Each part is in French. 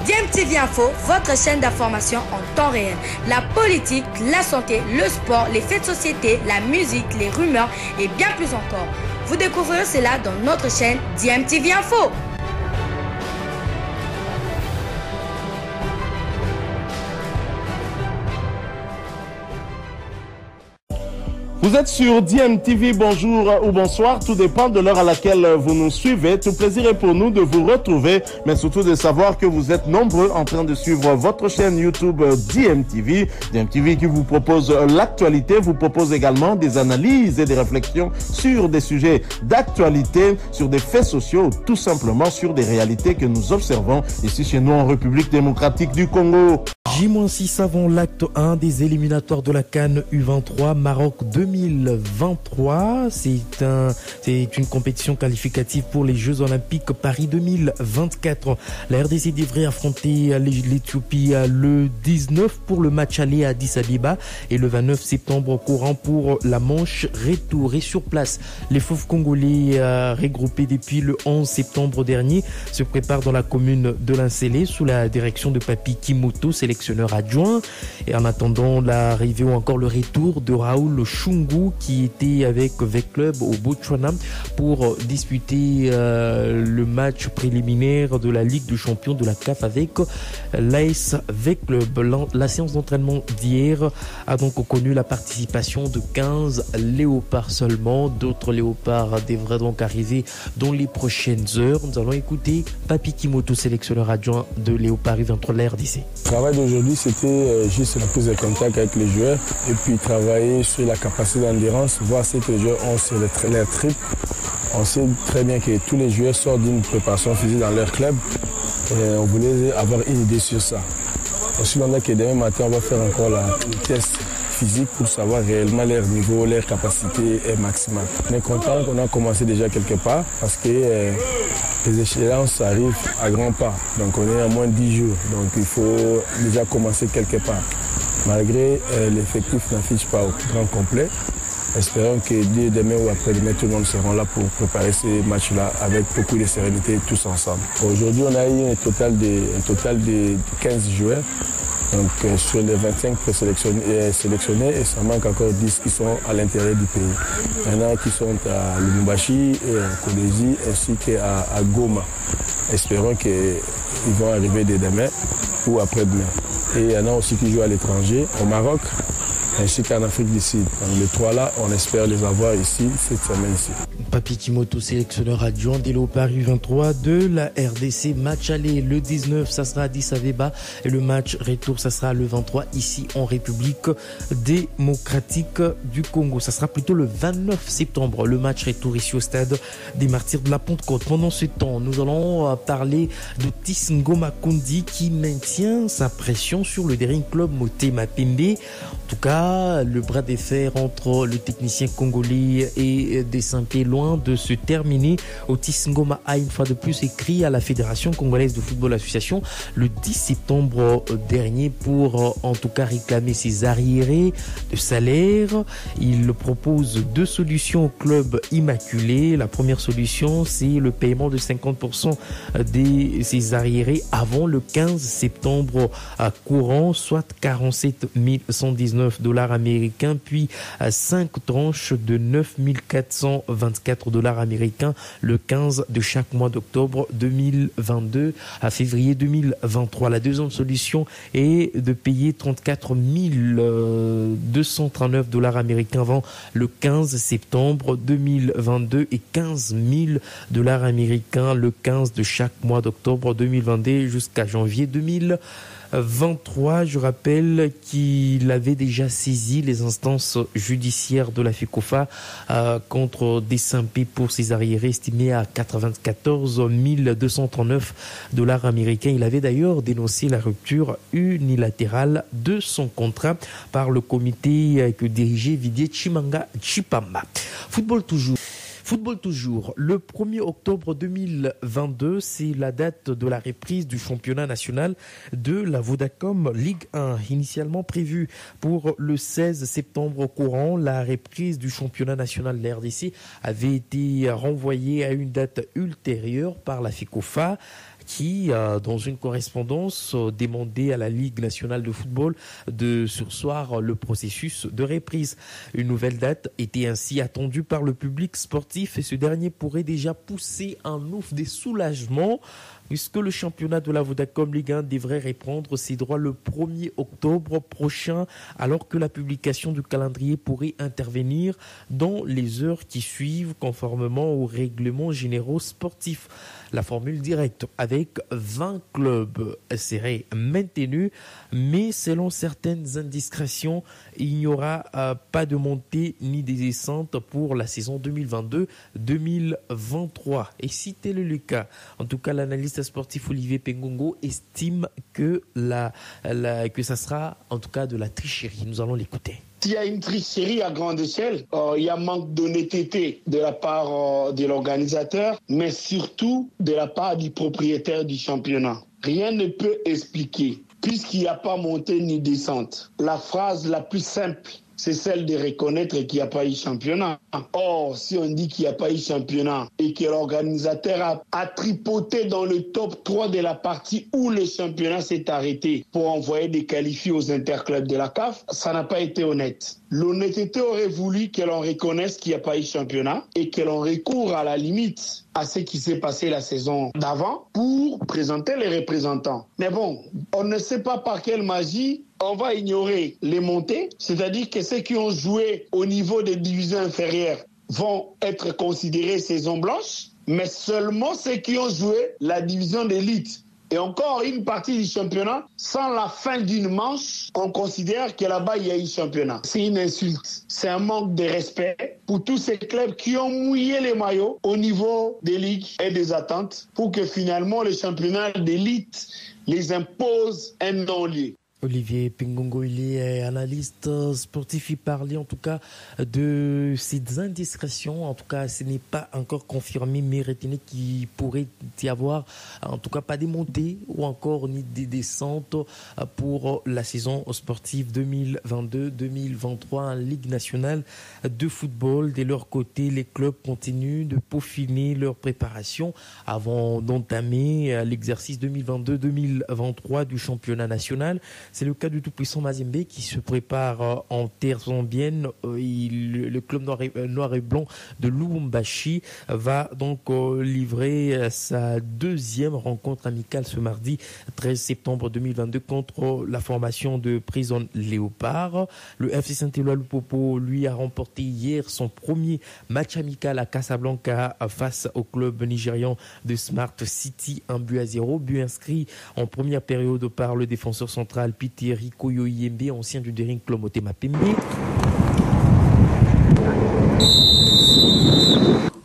DMTV Info, votre chaîne d'information en temps réel. La politique, la santé, le sport, les faits de société, la musique, les rumeurs et bien plus encore. Vous découvrirez cela dans notre chaîne DMTV Info. Vous êtes sur DMTV, bonjour ou bonsoir, tout dépend de l'heure à laquelle vous nous suivez. Tout plaisir est pour nous de vous retrouver, mais surtout de savoir que vous êtes nombreux en train de suivre votre chaîne YouTube DMTV. DMTV qui vous propose l'actualité, vous propose également des analyses et des réflexions sur des sujets d'actualité, sur des faits sociaux, tout simplement sur des réalités que nous observons ici chez nous en République démocratique du Congo. J-6 avant l'acte 1 des éliminatoires de la CAN U23 Maroc 2023. C'est une compétition qualificative pour les Jeux Olympiques Paris 2024. La RDC devrait affronter l'Éthiopie le 19 pour le match aller à Addis Abeba et le 29 septembre courant pour la manche retour. Et sur place, les fauves congolais regroupés depuis le 11 septembre dernier se préparent dans la commune de l'Incélé sous la direction de Papi Kimoto, sélectionneur adjoint. Et en attendant l'arrivée ou encore le retour de Raoul Chungu qui était avec V-Club au Botswana pour disputer le match préliminaire de la Ligue des Champions de la CAF avec l'AS V-Club. La séance d'entraînement d'hier a donc connu la participation de 15 léopards seulement. D'autres léopards devraient donc arriver dans les prochaines heures. Nous allons écouter Papi Kimoto, sélectionneur adjoint de Léopard U23 de la RDC. Le travail d'aujourd'hui, c'était juste la prise de contact avec les joueurs et puis travailler sur la capacité d'endurance, voir ce que les joueurs ont sur leur trip. On sait très bien que tous les joueurs sortent d'une préparation physique dans leur club et on voulait avoir une idée sur ça. Ensuite, on a que demain matin, on va faire encore le test physique pour savoir réellement leur niveau, leur capacité est maximale. On est content qu'on a commencé déjà quelque part parce que les échéances arrivent à grands pas. Donc on est à moins de 10 jours. Donc il faut déjà commencer quelque part. Malgré l'effectif n'affiche pas au grand complet, espérons que dès demain ou après-demain, tout le monde sera là pour préparer ces matchs-là avec beaucoup de sérénité tous ensemble. Aujourd'hui, on a eu un total de 15 joueurs. Donc sur les 25 sélectionnés, et ça manque encore 10 qui sont à l'intérieur du pays. Il y en a qui sont à Lubumbashi, et à Kolwezi ainsi qu'à Goma. Espérons qu'ils vont arriver dès demain ou après-demain. Et il y en a aussi qui jouent à l'étranger, au Maroc, ainsi qu'en Afrique du Sud. Donc les trois là, on espère les avoir ici cette semaine-ci. Papi Kimoto, sélectionneur adjoint des Léopards U23 de la RDC. Match aller le 19, ça sera à Addis Abeba et le match retour, ça sera le 23 ici en République démocratique du Congo. Ça sera plutôt le 29 septembre, le match retour ici au stade des Martyrs de la Pentecôte. Pendant ce temps, nous allons parler de Tis Ngoma Kundi qui maintient sa pression sur le Daring Club Motema Pembe. En tout cas, le bras de fer entre le technicien congolais et des Saint-Pé loin de se terminer. Otis Ngoma a une fois de plus écrit à la Fédération congolaise de football association le 10 septembre dernier pour en tout cas réclamer ses arriérés de salaire. Il propose deux solutions au club immaculé. La première solution, c'est le paiement de 50% de ses arriérés avant le 15 septembre courant, soit 47 119 $ américains, puis 5 tranches de 9 424 $ américains le 15 de chaque mois d'octobre 2022 à février 2023. La deuxième solution est de payer 34 239 $ américains avant le 15 septembre 2022 et 15 000 $ américains le 15 de chaque mois d'octobre 2022 jusqu'à janvier 2023. Je rappelle qu'il avait déjà saisi les instances judiciaires de la FECOFA contre des Saint-Pé pour ses arriérés estimés à 94 239 $ américains. Il avait d'ailleurs dénoncé la rupture unilatérale de son contrat par le comité que dirigeait Didier Tshibamba. Football toujours. Le 1er octobre 2022, c'est la date de la reprise du championnat national de la Vodacom Ligue 1. Initialement prévue pour le 16 septembre courant, la reprise du championnat national de la RDC avait été renvoyée à une date ultérieure par la FECOFA, qui, dans une correspondance, demandait à la Ligue nationale de football de surseoir le processus de reprise. Une nouvelle date était ainsi attendue par le public sportif et ce dernier pourrait déjà pousser un ouf des soulagements puisque le championnat de la Vodacom Ligue 1 devrait reprendre ses droits le 1er octobre prochain, alors que la publication du calendrier pourrait intervenir dans les heures qui suivent, conformément aux règlements généraux sportifs. La formule directe avec 20 clubs serait maintenue, mais selon certaines indiscrétions, il n'y aura pas de montée ni de descente pour la saison 2022-2023. Et si tel est le cas, en tout cas l'analyste sportif Olivier Pengongo estime que ça sera en tout cas de la tricherie. Nous allons l'écouter. S'il y a une tricherie à grande échelle, il y a manque d'honnêteté de la part de l'organisateur, mais surtout de la part du propriétaire du championnat. Rien ne peut expliquer, puisqu'il n'y a pas montée ni descente. La phrase la plus simple, c'est celle de reconnaître qu'il n'y a pas eu championnat. Or, si on dit qu'il n'y a pas eu championnat et que l'organisateur a tripoté dans le top 3 de la partie où le championnat s'est arrêté pour envoyer des qualifiés aux interclubs de la CAF, ça n'a pas été honnête. L'honnêteté aurait voulu que l'on reconnaisse qu'il n'y a pas eu championnat et que l'on recourt à la limite à ce qui s'est passé la saison d'avant pour présenter les représentants. Mais bon, on ne sait pas par quelle magie on va ignorer les montées, c'est-à-dire que ceux qui ont joué au niveau des divisions inférieures vont être considérés saison blanche, mais seulement ceux qui ont joué la division d'élite. Et encore une partie du championnat, sans la fin d'une manche, on considère que là-bas, il y a eu championnat. C'est une insulte. C'est un manque de respect pour tous ces clubs qui ont mouillé les maillots au niveau des ligues et des attentes pour que finalement le championnat d'élite les impose un non-lieu. Olivier Pengongo, il est analyste sportif, il parlait en tout cas de ces indiscrétions, en tout cas ce n'est pas encore confirmé, mais retenez qu'il pourrait y avoir en tout cas pas des montées ou encore ni des descentes pour la saison sportive 2022-2023 en Ligue nationale de football. De leur côté, les clubs continuent de peaufiner leur préparation avant d'entamer l'exercice 2022-2023 du championnat national. C'est le cas du tout-puissant Mazembe qui se prépare en terre zambienne. Le club noir et blanc de Lubumbashi va donc livrer sa deuxième rencontre amicale ce mardi 13 septembre 2022 contre la formation de Prison Léopard. Le FC Saint-Éloi Lupopo lui a remporté hier son premier match amical à Casablanca face au club nigérian de Smart City, 1-0. But inscrit en première période par le défenseur central Piteri Koyo-Yembe, ancien du Daring Club Motema Pembe.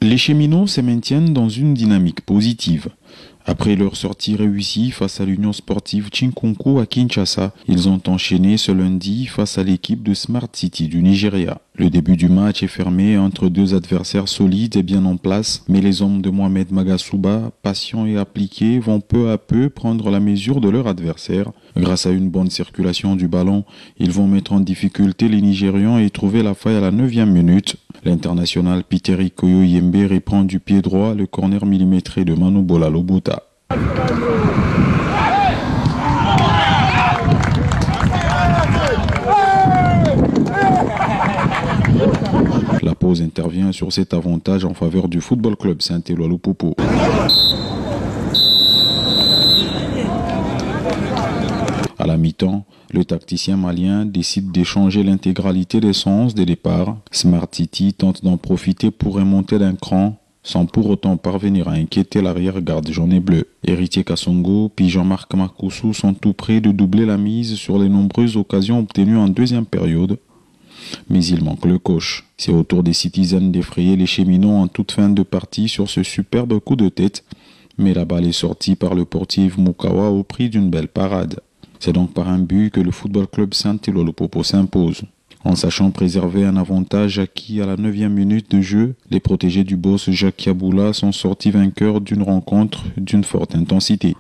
Les cheminots se maintiennent dans une dynamique positive. Après leur sortie réussie face à l'Union sportive Chinkonko à Kinshasa, ils ont enchaîné ce lundi face à l'équipe de Smart City du Nigeria. Le début du match est fermé entre deux adversaires solides et bien en place, mais les hommes de Mohamed Magasuba, patients et appliqués, vont peu à peu prendre la mesure de leur adversaire. Grâce à une bonne circulation du ballon, ils vont mettre en difficulté les Nigérians et trouver la faille à la 9e minute. L'international Piteri Koyo-Yembe reprend du pied droit le corner millimétré de Manu Bola Lobota. La pause intervient sur cet avantage en faveur du Football Club Saint-Éloi Lupopo. À la mi-temps, le tacticien malien décide d'échanger l'intégralité des sens des départs. Smart City tente d'en profiter pour remonter d'un cran, sans pour autant parvenir à inquiéter l'arrière-garde jaune et bleu. Héritier Kassongo puis Jean-Marc Makoussou sont tout près de doubler la mise sur les nombreuses occasions obtenues en deuxième période. Mais il manque le coach. C'est au tour des Citizens d'effrayer les cheminots en toute fin de partie sur ce superbe coup de tête. Mais la balle est sortie par le portier Moukawa au prix d'une belle parade. C'est donc par un but que le Football Club Saint-Éloi Lupopo s'impose. En sachant préserver un avantage acquis à la 9e minute de jeu, les protégés du boss Jacques Yaboula sont sortis vainqueurs d'une rencontre d'une forte intensité.